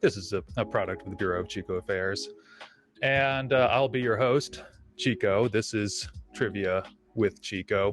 This is a product of the Bureau of Chico Affairs. And I'll be your host, Chico. This is Trivia with Chico.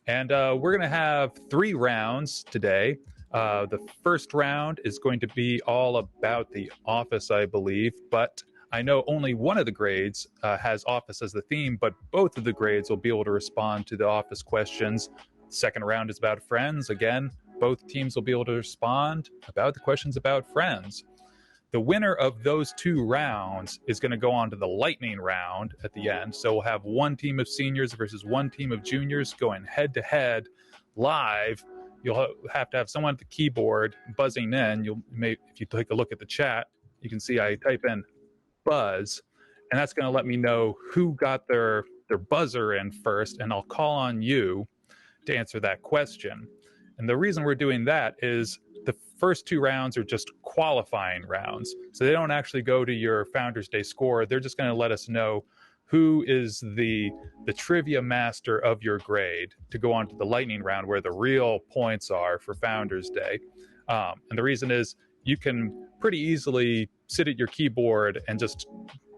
And we're going to have 3 rounds today. The first round is going to be all about The Office, I believe. But I know only one of the grades has Office as the theme, but both of the grades will be able to respond to the Office questions. Second round is about Friends. Again, both teams will be able to respond about the questions about Friends. The winner of those 2 rounds is going to go on to the lightning round at the end. So we'll have one team of seniors versus one team of juniors going head-to-head live. You'll have to have someone at the keyboard buzzing in. If you take a look at the chat, you can see I type in buzz, and that's going to let me know who got their buzzer in first, and I'll call on you to answer that question. And the reason we're doing that is the first 2 rounds are just qualifying rounds. So they don't actually go to your Founders Day score. They're just going to let us know who is the trivia master of your grade to go on to the lightning round where the real points are for Founders Day. And the reason is you can pretty easily sit at your keyboard and just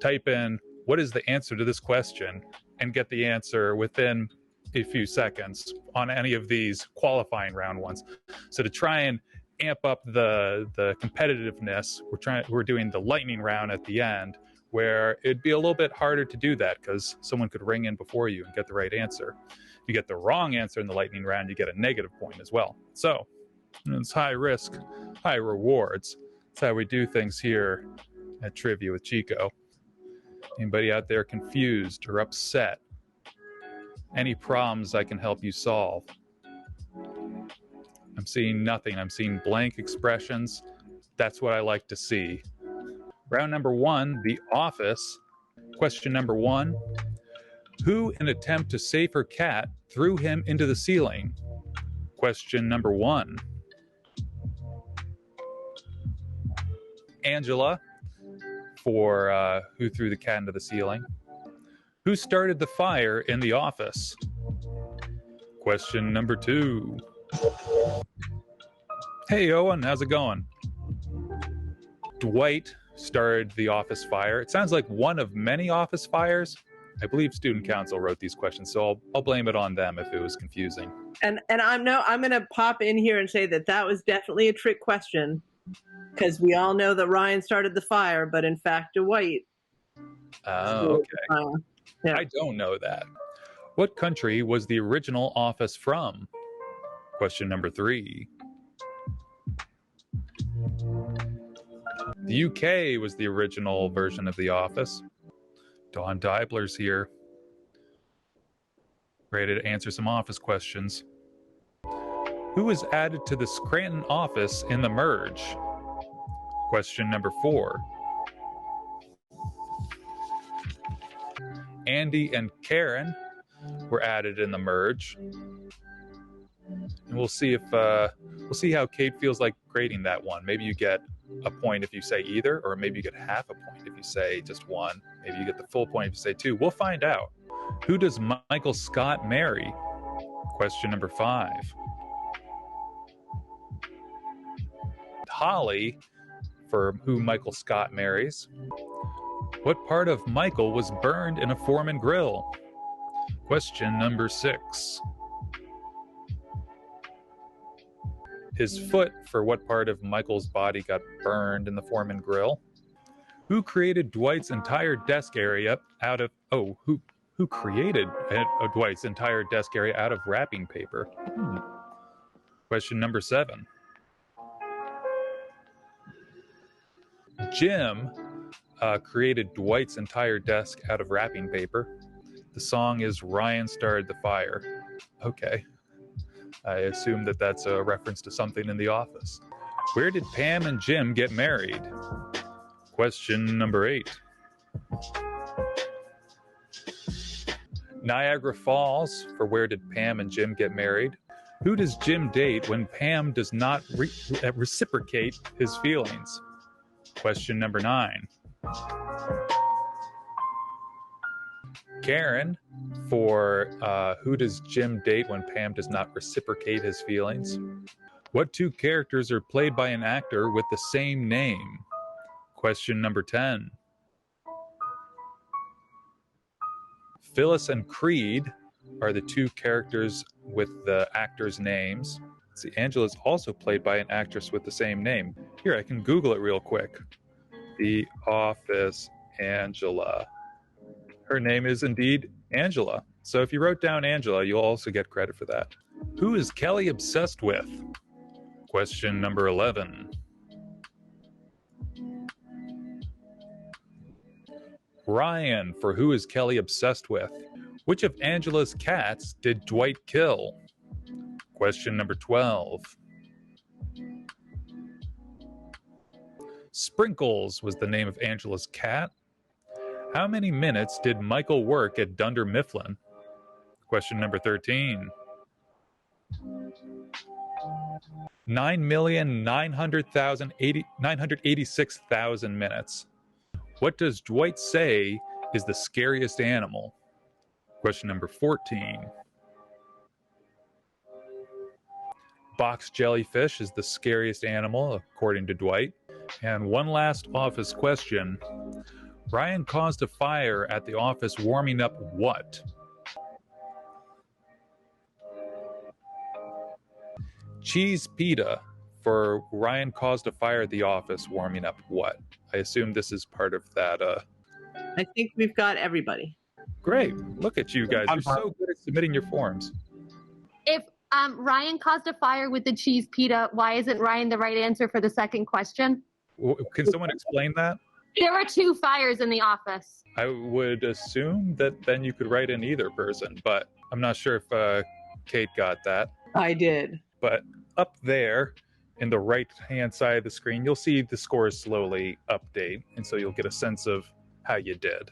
type in what is the answer to this question and get the answer within a few seconds on any of these qualifying round ones. So to try and amp up the competitiveness, we're doing the lightning round at the end, where it'd be a little bit harder to do that because someone could ring in before you and get the right answer. If you get the wrong answer in the lightning round, you get a negative point as well. So it's high risk, high rewards. That's how we do things here at Trivia with Chico. Anybody out there confused or upset? Any problems I can help you solve? I'm seeing nothing. I'm seeing blank expressions. That's what I like to see. Round number 1, The Office. Question number 1. Who, in an attempt to save her cat, threw him into the ceiling? Question number 1. Angela, for who threw the cat into the ceiling. Who started the fire in the office? Question number 2. Hey, Owen, how's it going? Dwight started the office fire. It sounds like one of many office fires. I believe student council wrote these questions, so I'll blame it on them if it was confusing. And I'm going to pop in here and say that was definitely a trick question, because we all know that Ryan started the fire, but in fact, Dwight. Oh, okay. Yeah. I don't know that. What country was the original Office from? Question number 3. The UK was the original version of The Office. Dawn Deibler's here, ready to answer some Office questions. Who was added to the Scranton office in the merge? Question number 4. Andy and Karen were added in the merge. And we'll see how Kate feels like grading that one. Maybe you get a point if you say either, or maybe you get half a point if you say just one. Maybe you get the full point if you say 2. We'll find out. Who does Michael Scott marry? Question number 5. Holly, for who Michael Scott marries. What part of Michael was burned in a Foreman grill? Question number 6. His foot, for what part of Michael's body got burned in the Foreman grill? Who created Dwight's entire desk area out of who created Dwight's entire desk area out of wrapping paper? Question number 7. Jim created Dwight's entire desk out of wrapping paper. The song is Ryan Started the Fire. Okay. I assume that that's a reference to something in The Office. Where did Pam and Jim get married? Question number 8. Niagara Falls, for where did Pam and Jim get married? Who does Jim date when Pam does not reciprocate his feelings? Question number 9. Karen, for who does Jim date when Pam does not reciprocate his feelings? What 2 characters are played by an actor with the same name? Question number 10. Phyllis and Creed are the two characters with the actors' names. See, Angela is also played by an actress with the same name. Here, I can Google it real quick. The Office Angela. Her name is indeed Angela. So if you wrote down Angela, you'll also get credit for that. Who is Kelly obsessed with? Question number 11. Ryan, for who is Kelly obsessed with? Which of Angela's cats did Dwight kill? Question number 12. Sprinkles was the name of Angela's cat. How many minutes did Michael work at Dunder Mifflin? Question number 13. 9,986,000 minutes. What does Dwight say is the scariest animal? Question number 14. Box jellyfish is the scariest animal, according to Dwight. And one last office question. Ryan caused a fire at the office warming up what? Cheese pita, for Ryan caused a fire at the office warming up what? I assume this is part of that. I think we've got everybody. Great. Look at you guys. You're so good at submitting your forms. If Ryan caused a fire with the cheese pita, why isn't Ryan the right answer for the second question? Can someone explain that? There were two fires in the office. I would assume that then you could write in either person, but I'm not sure if Kate got that. I did. But up there in the right-hand side of the screen, you'll see the scores slowly update, and so you'll get a sense of how you did.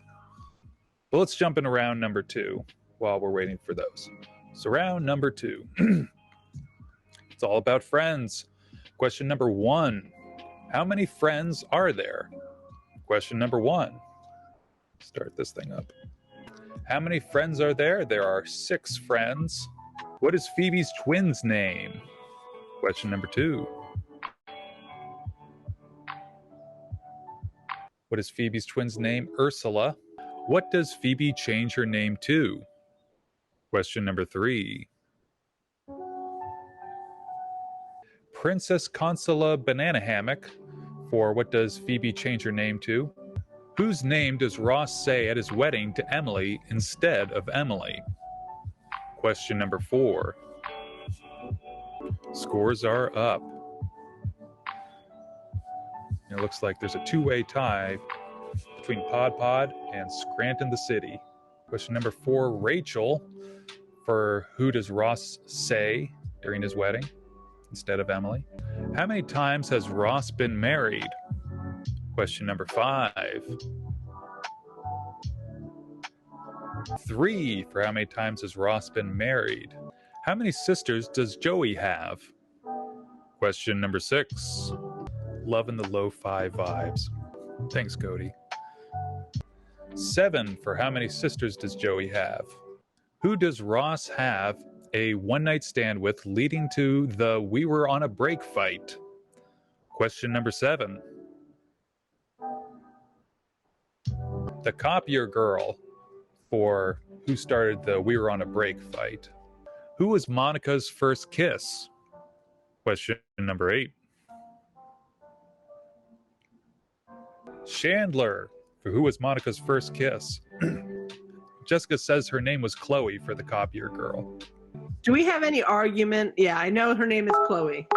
But let's jump into round number 2 while we're waiting for those. So round number 2. It's all about friends. Question number 1. How many friends are there? Question number 1. Start this thing up. How many friends are there? There are 6 friends. What is Phoebe's twin's name? Question number 2. What is Phoebe's twin's name? Ursula. What does Phoebe change her name to? Question number 3. Princess Consola Banana Hammock. For what does Phoebe change her name to? Whose name does Ross say at his wedding to Emily instead of Emily? Question number 4. Scores are up. It looks like there's a two-way tie between Pod and Scranton the city. Question number 4, Rachel. For who does Ross say during his wedding instead of Emily? How many times has Ross been married? Question number 5. 3, for how many times has Ross been married? How many sisters does Joey have? Question number 6. Loving the lo-fi vibes. Thanks, Cody. 7, for how many sisters does Joey have? Who does Ross have a one-night stand with leading to the "we were on a break" fight? Question number 7. The copier girl, for who started the "we were on a break" fight. Who was Monica's first kiss? Question number 8. Chandler, for who was Monica's first kiss? Jessica says her name was Chloe for the copier girl. Do we have any argument? Yeah, I know her name is Chloe.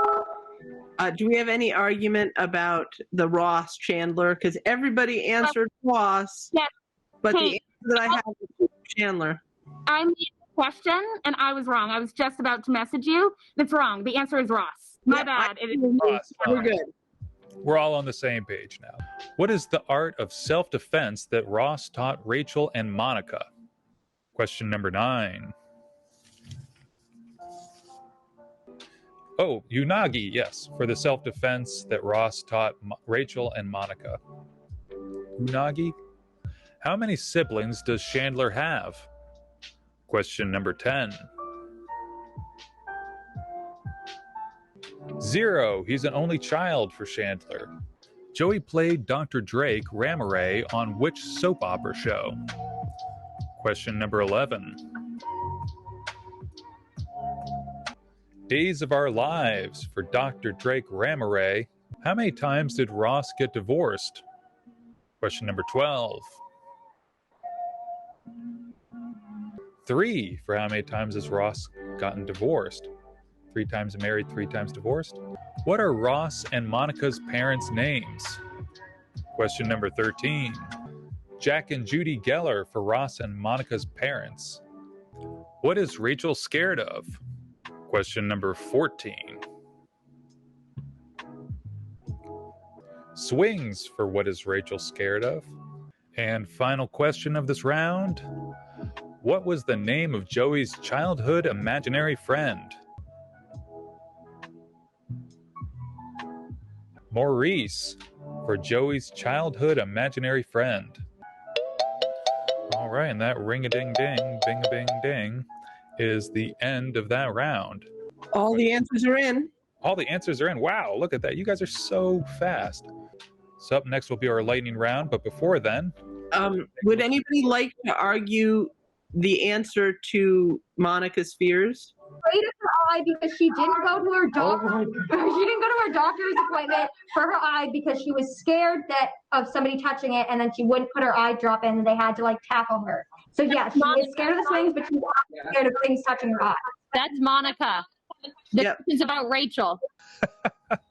Do we have any argument about the Ross Chandler? Because everybody answered Ross, Yes. but the Hey. answer that I have is Chandler. I made the question and I was wrong. I was just about to message you. It's wrong. The answer is Ross. My Yep, bad. It is Ross, We're good. We're all on the same page now. What is the art of self-defense that Ross taught Rachel and Monica? Question number 9. Oh, Unagi, yes, for the self-defense that Ross taught Rachel and Monica. Unagi? How many siblings does Chandler have? Question number 10. 0. He's an only child for Chandler. Joey played Dr. Drake Ramaray on which soap opera show? Question number 11. Days of Our Lives for Dr. Drake Ramaray. How many times did Ross get divorced? Question number 12. 3 for how many times has Ross gotten divorced? 3 times married, 3 times divorced. What are Ross and Monica's parents' names? Question number 13. Jack and Judy Geller for Ross and Monica's parents. What is Rachel scared of? Question number 14. Swings for what is Rachel scared of? And final question of this round. What was the name of Joey's childhood imaginary friend? Maurice for Joey's childhood imaginary friend. All right, and that ring-a-ding-ding, bing-a-bing-ding is the end of that round. All the answers are in. All the answers are in. Wow, look at that. You guys are so fast. So up next will be our lightning round, but before then... Would anybody like to argue the answer to Monica's fears? Afraid of her eye because she didn't go to her doctor. She didn't go to her doctor's appointment for her eye because she was scared of somebody touching it, and then she wouldn't put her eye drop in, and they had to like tackle her. So yeah, she is scared of the swings, but she's not scared of things touching her eye. That's Monica. This is about Rachel.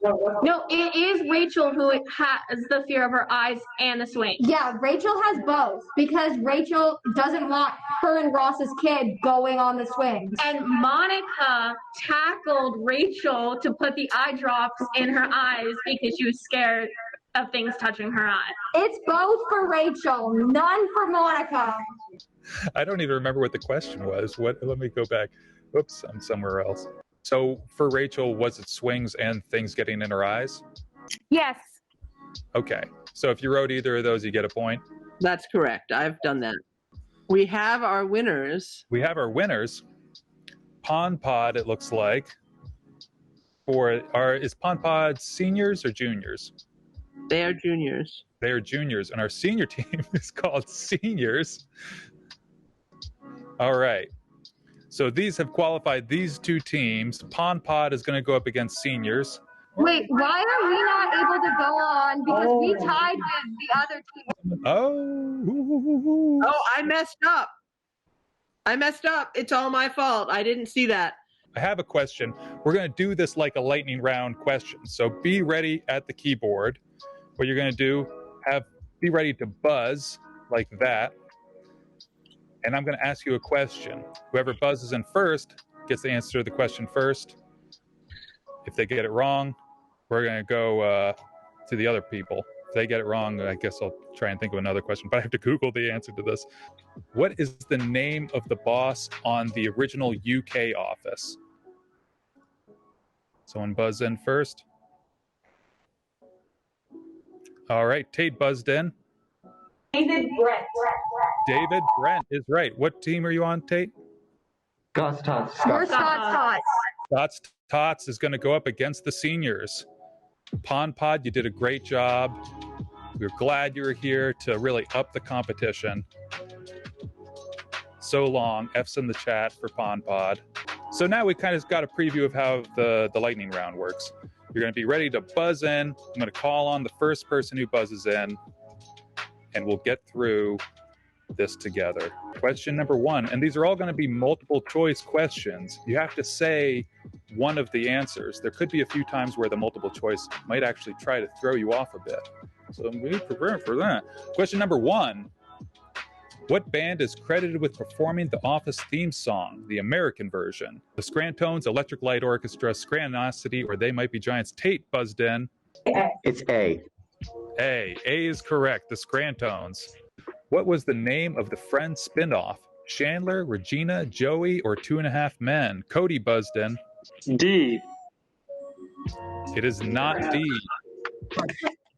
No, it is Rachel who has the fear of her eyes and the swing. Yeah, Rachel has both because Rachel doesn't want her and Ross's kid going on the swings. And Monica tackled Rachel to put the eye drops in her eyes because she was scared of things touching her eye. It's both for Rachel, none for Monica. I don't even remember what the question was. Let me go back. Oops, I'm somewhere else. So for Rachel, was it swings and things getting in her eyes? Yes. Okay. So if you wrote either of those, you get a point? That's correct. I've done that. We have our winners. We have our winners. Pond Pod, it looks like. Is Pond Pod seniors or juniors? They are juniors. They are juniors. And our senior team is called seniors. All right. So these have qualified these two teams. Pond Pod is going to go up against seniors. Wait, why are we not able to go on? Because we tied with the other team. Oh, I messed up. It's all my fault. I didn't see that. I have a question. We're going to do this like a lightning round question. So be ready at the keyboard. What you're going to do, be ready to buzz like that. And I'm going to ask you a question. Whoever buzzes in first gets the answer to the question first. If they get it wrong, we're going to go to the other people. If they get it wrong, I guess I'll try and think of another question, but I have to Google the answer to this. What is the name of the boss on the original UK office? Someone buzz in first. All right, Tate buzzed in. David Brent. David Brent is right. What team are you on, Tate? We're Scott's Tots. Scott's Tots is going to go up against the seniors. Pond Pod, you did a great job. We're glad you were here to really up the competition. So long. F's in the chat for Pond Pod. So now we kind of got a preview of how the lightning round works. You're going to be ready to buzz in. I'm going to call on the first person who buzzes in, and we'll get through this together. Question number 1, and these are all going to be multiple choice questions. You have to say one of the answers. There could be a few times where the multiple choice might actually try to throw you off a bit. So be prepared for that. Question number 1. What band is credited with performing the Office theme song, the American version? The Scrantones, Electric Light Orchestra, Scranton, or They Might Be Giants? Tate buzzed in. It's A. A is correct. The Scrantones. What was the name of the Friends spinoff? Chandler, Regina, Joey, or Two and a Half Men? Cody buzzed in. D. It is not D.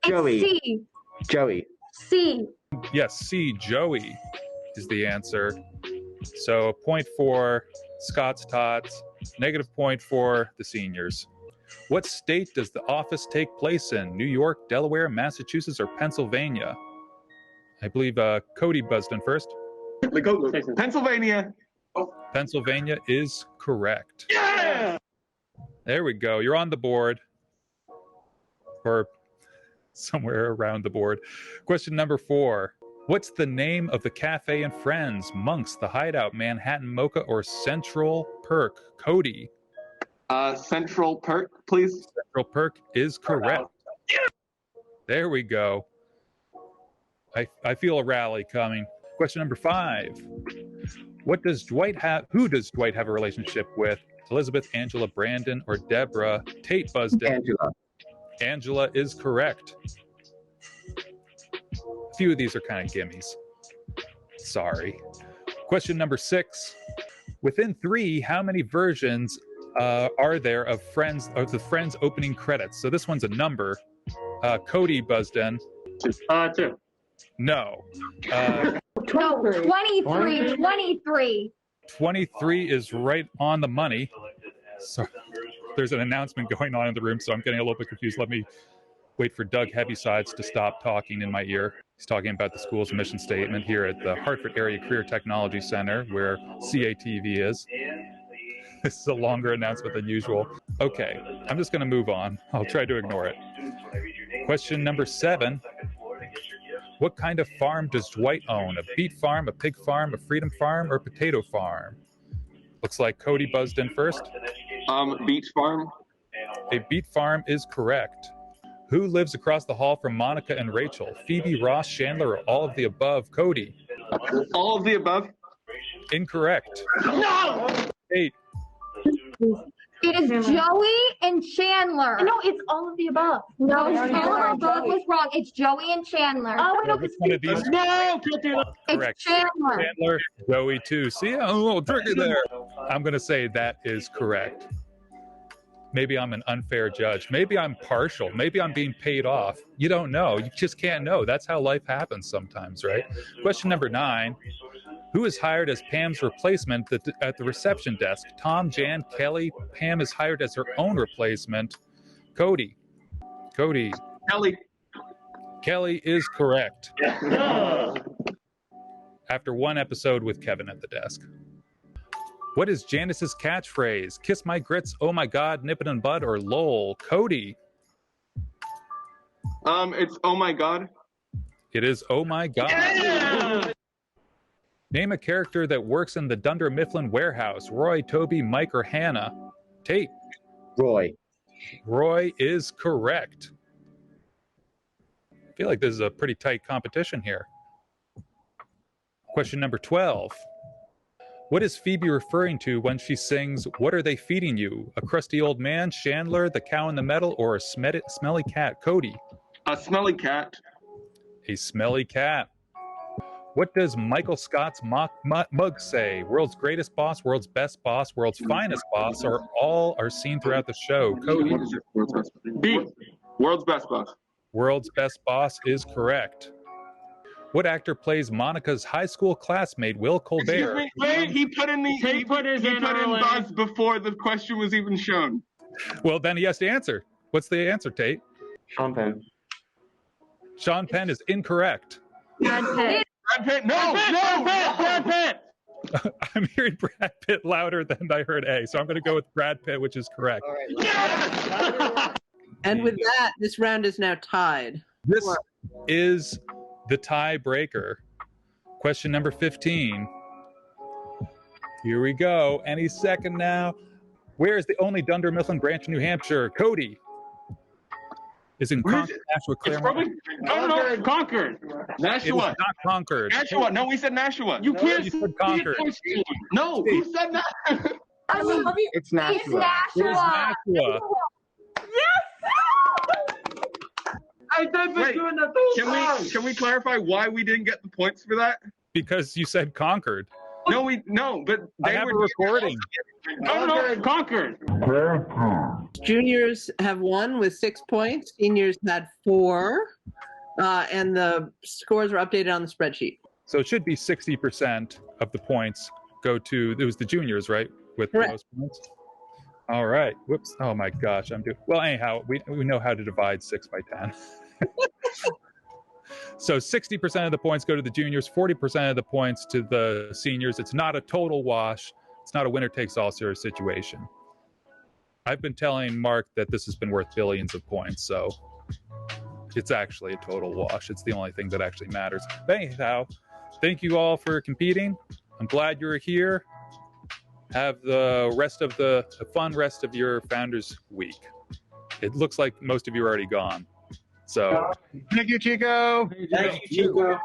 Joey. C. Joey. C. Yes, C, Joey is the answer. So a point for Scott's Tots, negative point for the seniors. What state does the office take place in? New York, Delaware, Massachusetts, or Pennsylvania? I believe Cody buzzed in first. Pennsylvania. Pennsylvania is correct. Yeah! There we go. You're on the board. Or somewhere around the board. Question number 4. What's the name of the cafe and friends? Monk's, The Hideout, Manhattan Mocha, or Central Perk? Cody. Central Perk, please. Central Perk is correct. There we go. I feel a rally coming. Question number 5. Who does Dwight have a relationship with? Elizabeth, Angela, Brandon, or Deborah? Tate buzzed in. Angela. Angela is correct. A few of these are kind of gimmies. Sorry. Question number 6. Within 3, how many versions are there of the Friends opening credits? So this one's a number. Cody buzzed in. 2. No. No, 23. 23. 23 is right on the money. So there's an announcement going on in the room, so I'm getting a little bit confused. Let me wait for Doug Heavysides to stop talking in my ear. He's talking about the school's mission statement here at the Hartford Area Career Technology Center, where CATV is. This is a longer announcement than usual. Okay, I'm just going to move on. I'll try to ignore it. Question number 7. What kind of farm does Dwight own? A beet farm, a pig farm, a freedom farm, or a potato farm? Looks like Cody buzzed in first. Beet farm. A beet farm is correct. Who lives across the hall from Monica and Rachel? Phoebe, Ross, Chandler, or all of the above? Cody. All of the above. Incorrect. No! 8. It is Joey and Chandler. No, it's all of the above. No, Chandler above was wrong. It's Joey and Chandler. Oh, no, Which one of these? No! Can't do that. Correct. It's Chandler. Chandler, Joey too. See, I'm a little tricky there. I'm going to say that is correct. Maybe I'm an unfair judge. Maybe I'm partial. Maybe I'm being paid off. You don't know. You just can't know. That's how life happens sometimes, right? Question number 9. Who is hired as Pam's replacement at the reception desk? Tom, Jan, Kelly. Pam is hired as her own replacement. Cody. Kelly. Kelly is correct. After one episode with Kevin at the desk. What is Janice's catchphrase? Kiss my grits, oh my god, nip it in bud, or lol? Cody. It's oh my god. It is oh my god. Yeah! Name a character that works in the Dunder Mifflin warehouse. Roy, Toby, Mike, or Hannah? Tate. Roy. Roy is correct. I feel like this is a pretty tight competition here. Question number 12. What is Phoebe referring to when she sings, "What are they feeding you?" A crusty old man, Chandler, the cow in the meadow, or a smelly cat? Cody. A smelly cat. A smelly cat. What does Michael Scott's mug say? World's greatest boss, world's best boss, world's finest boss, or all are seen throughout the show? Cody. B. World's best boss. World's best boss is correct. What actor plays Monica's high school classmate, Will Colbert? Excuse me, wait, he put in buzz before the question was even shown. Well, then he has to answer. What's the answer, Tate? Sean Penn. Sean Penn is incorrect. Brad Pitt. Brad Pitt. No, Brad Pitt. I'm hearing Brad Pitt louder than I heard A, so I'm going to go with Brad Pitt, which is correct. Yes! And with that, this round is now tied. This is the tiebreaker. Question number 15. Here we go. Any second now. Where is the only Dunder Mifflin branch in New Hampshire? Cody. Is in Concord, Nashua, Claremont. No, Concord. Nashua. It is not Concord. Nashua. No, we said Nashua. You can't. You said Concord. No, who said that? It's Nashua. It's It is Nashua. Nashua. Wait, can we clarify why we didn't get the points for that? Because you said Concord. No, but I have a recording. No, Concord. Juniors have won with 6 points. Seniors had 4. And the scores are updated on the spreadsheet. So it should be 60% of the points go to, it was the juniors, right? With the Correct. most points. All right. Whoops. Oh my gosh. Well, anyhow, we know how to divide 6 by 10. So 60% of the points go to the juniors, 40% of the points to the seniors. It's not a total wash. It's not a winner takes all sort of situation. I've been telling Mark that this has been worth billions of points, so it's actually a total wash. It's the only thing that actually matters. But anyhow, thank you all for competing. I'm glad you're here. Have the fun rest of your Founders Week. It looks like most of you are already gone. So Thank you, Chico. Thank you, Chico.